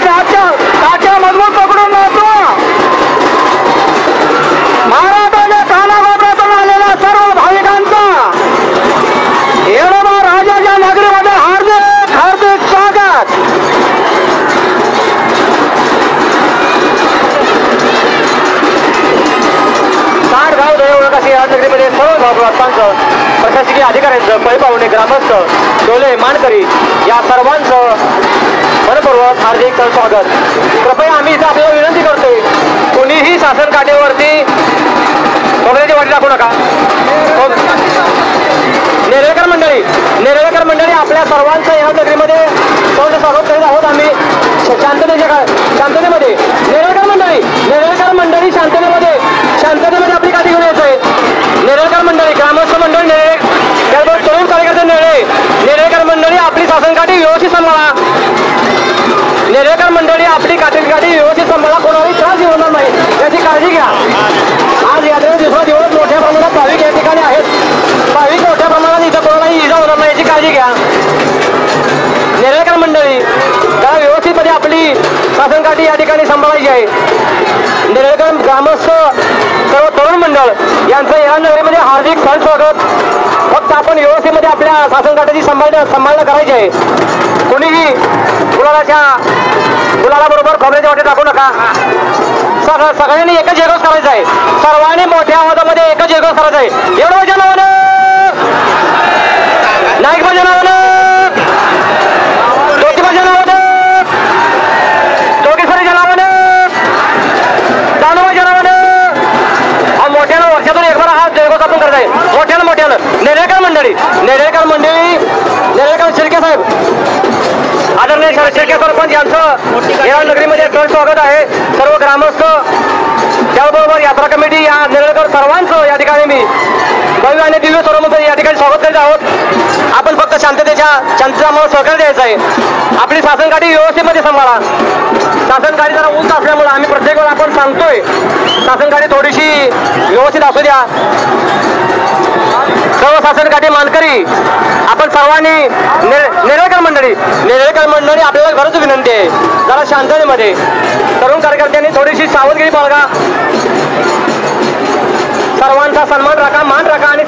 काट्या मजबूत पकडून राहतो महाराष्ट्राच्या कानाकोपऱ्यातून आलेल्या सर्व भाविकांचा येडोबा राजाच्या नगरीमध्ये हार्दिक हार्दिक स्वागत. साठगाव देवळकाशी या नगरीमध्ये सर्व भाविकांचं प्रशासकीय अधिकाऱ्यांचं पळीपाहुणे ग्रामस्थ डोले मानकरी या सर्वांचं मनपूर्वक हार्दिक स्वागत. कृपया आम्ही इथं आपल्याला विनंती करतोय कोणीही शासन काठेवरती खोबऱ्याची वाटी टाकू नका. नेरळकर मंडळी आपल्या सर्वांचं या नगरीमध्ये स्वागत करीत आहोत आम्ही शांततेमध्ये. नेरळकर मंडळी शांततेमध्ये आपली काठी घेऊन यायचंय. नेरळकर मंडळी ग्रामस्थ मंडळी त्याचबरोबर तरुण कार्यकर्ते नेरळकर मंडळी आपली शासन काठी व्यवस्थित सांभाळा. नेरळकर मंडळी आपली काठी व्यवस्थित सांभाळा. कोणालाही त्रास होणार नाही याची काळजी घ्या. आज यात्रेच्या दिवसात एवढं मोठ्या प्रमाणात भाविक या ठिकाणी आहेत. भाविक मोठ्या प्रमाणात इथं कोणालाही इजा होणार नाही याची काळजी घ्या. नेरळकर मंडळी त्याला व्यवस्थितपणे आपली शासन काठी या ठिकाणी सांभाळायची आहे. नेरळकर ग्रामस्थ सर्व तरुण मंडळ यांचं या नगरीमध्ये हार्दिक स्वागत. फक्त आपण व्यवस्थेमध्ये आपल्या शासन काठीची सांभाळणं करायची आहे. कोणीही गुलालाबरोबर खोबऱ्याच्या वाटे टाकू नका. सगळ्यांनी एकच जयघोष करायचा आहे. सर्वांनी मोठ्या आवाजामध्ये एकच जयघोष करायचा आहे. एवढं माझ्या नावानं नाईक माझ्या नावानं ज्योती माझ्या नावानं जोगेश्वरीच्या नावानं दानवाच्या नावानं मोठ्यानं वर्षातून एक बार हा जयघोष आपण करत आहे. मोठ्यानं नेरळकर शिर्के साहेब आदरणीय शिर्के सरपंच यांचं या नगरीमध्ये स्वागत आहे. सर्व ग्रामस्थ त्याचबरोबर यात्रा कमिटी या नेरळकर सर्वांचं या ठिकाणी मी भव्य आणि दिव्य स्वरूपामध्ये या ठिकाणी स्वागत करीत आहोत. आपण फक्त शांततेचा आम्हाला सहकार्य द्यायचं आहे. आपली शासन काठी व्यवस्थेमध्ये सांभाळा. शासन काठी जरा उंच असल्यामुळे आम्ही प्रत्येक वेळा आपण सांगतोय शासन काठी थोडीशी व्यवस्थित असू द्या. सर्व शासन काठी मानकरी आपण सर्वांनी नेरळकर मंडळी आपल्याला खरंच विनंती आहे जरा शांततेमध्ये तरुण कार्यकर्त्यांनी थोडीशी सावधगिरी बाळगा. सर्वांचा सन्मान राखा, मान राखा आणि